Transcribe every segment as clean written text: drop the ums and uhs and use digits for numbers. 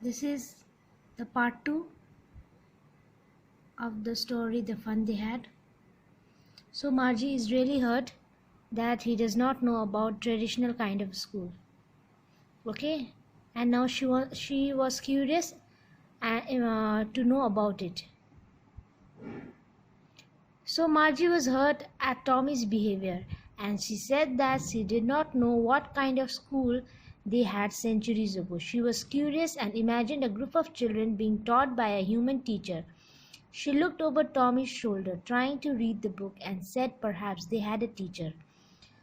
This is the part 2 of the story, The Fun They Had. So Margie is really hurt that he does not know about traditional kind of school. Okay, and now she was curious to know about it. So Margie was hurt at Tommy's behavior, and she said that she did not know what kind of school they had centuries ago. She was curious and imagined a group of children being taught by a human teacher. She looked over Tommy's shoulder, trying to read the book, and said perhaps they had a teacher.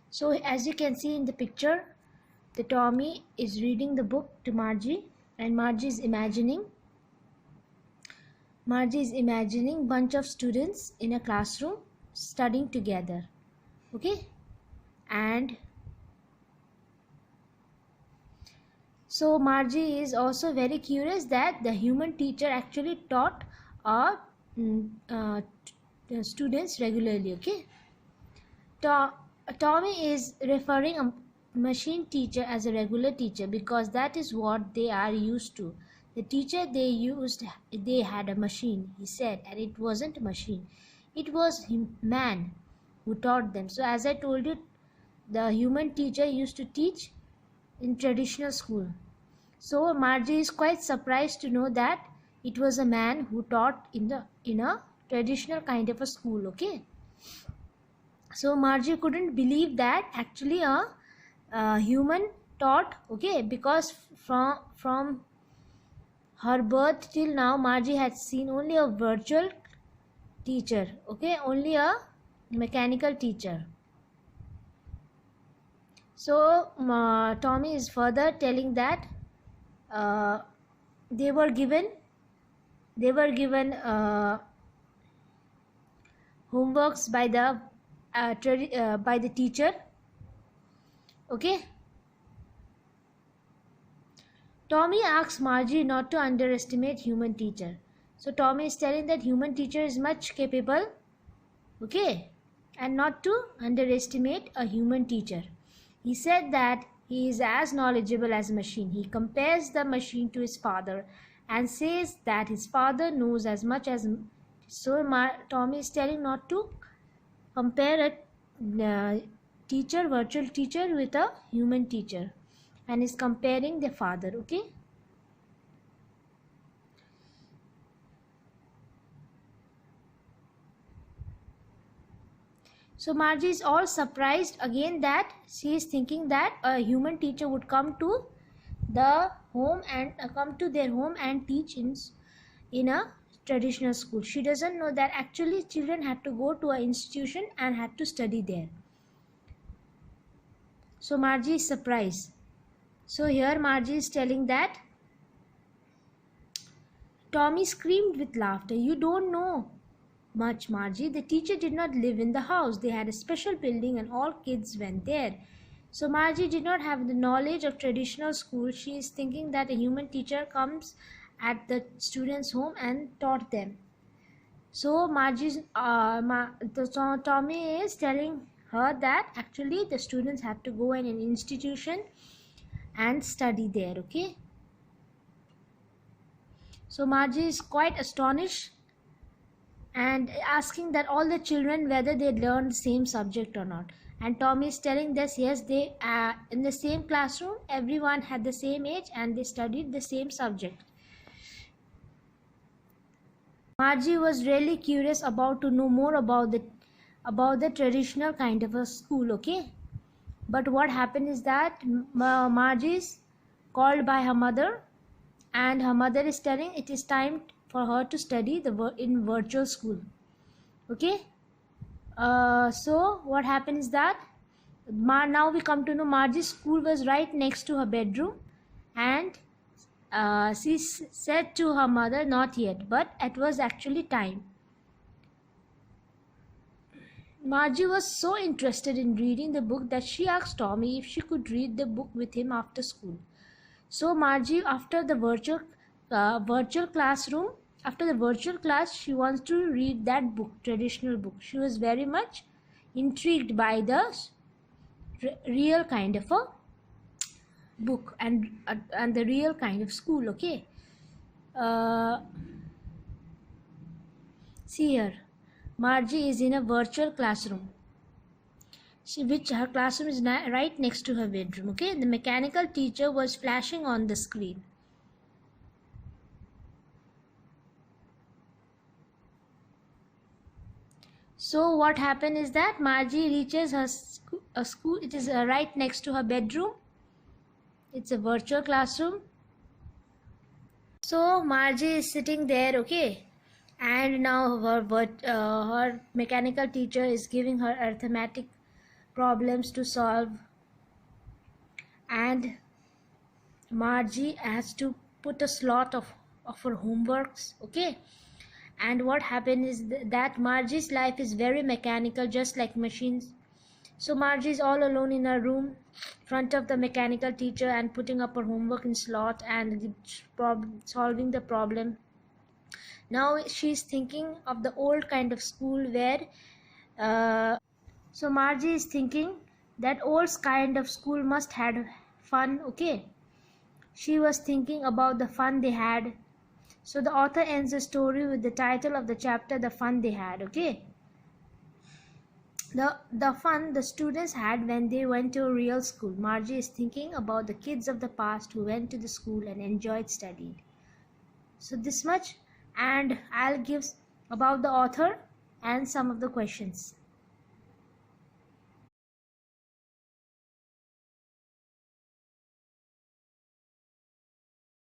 So as you can see in the picture, the Tommy is reading the book to Margie, and Margie is imagining bunch of students in a classroom studying together. Okay, and so Margie is also very curious that the human teacher actually taught our students regularly. Okay, Tommy is referring a machine teacher as a regular teacher because that is what they are used to. The teacher they had a machine, he said, and it wasn't a machine. It was man who taught them. So as I told you, the human teacher used to teach in traditional school. So Margie is quite surprised to know that it was a man who taught in a traditional kind of a school. Okay. So Margie couldn't believe that actually a human taught. Okay, because from her birth till now, Margie had seen only a virtual teacher. Okay, only a mechanical teacher. So Tommy is further telling that they were given homeworks by the teacher. Okay. Tommy asks Margie not to underestimate human teacher. So Tommy is telling that human teacher is much capable, okay, and not to underestimate a human teacher. He said that he is as knowledgeable as a machine. He compares the machine to his father and says that his father knows as much as. So Tommy is telling not to compare a virtual teacher with a human teacher, and is comparing the father. Okay. So Margie is all surprised again that she is thinking that a human teacher would come to the home and come to their home and teach in a traditional school. She doesn't know that actually children had to go to an institution and had to study there. So Margie is surprised. So here Margie is telling that Tommy screamed with laughter. You don't know much, Margie. The teacher did not live in the house. They had a special building and all kids went there. So Margie did not have the knowledge of traditional school. She is thinking that a human teacher comes at the students' home and taught them. So Tommy is telling her that actually the students have to go in an institution and study there. Okay. So Margie is quite astonished and asking that all the children whether they learned the same subject or not. And Tommy is telling this, yes, they in the same classroom, everyone had the same age and they studied the same subject. Margie was really curious about to know more about the traditional kind of a school. Okay, but what happened is that Margie is called by her mother, and her mother is telling it is time for her to study in virtual school. Okay. So what happened is that now we come to know Margie's school was right next to her bedroom, and she said to her mother, not yet, but it was actually time. Margie was so interested in reading the book that she asked Tommy if she could read the book with him after school. So Margie, after the virtual class, she wants to read that book, traditional book. She was very much intrigued by the real kind of a book and the real kind of school. Okay, Uh, See here, Margie is in a virtual classroom, which her classroom is right next to her bedroom. Okay, the mechanical teacher was flashing on the screen. So what happened is that Margie reaches her a school. It is right next to her bedroom. It's a virtual classroom. So Margie is sitting there, okay, and now her mechanical teacher is giving her arithmetic problems to solve, and Margie has to put a slot of her homeworks, okay. And what happened is that Margie's life is very mechanical, just like machines. So Margie is all alone in her room, front of the mechanical teacher, and putting up her homework in slot and solving the problem. Now she's thinking of the old kind of school where so Margie is thinking that old kind of school must had fun, okay. She was thinking about the fun they had. So the author ends the story with the title of the chapter, The Fun They Had, okay. The fun the students had when they went to a real school. Margie is thinking about the kids of the past who went to the school and enjoyed studying. So this much, and I'll give about the author and some of the questions.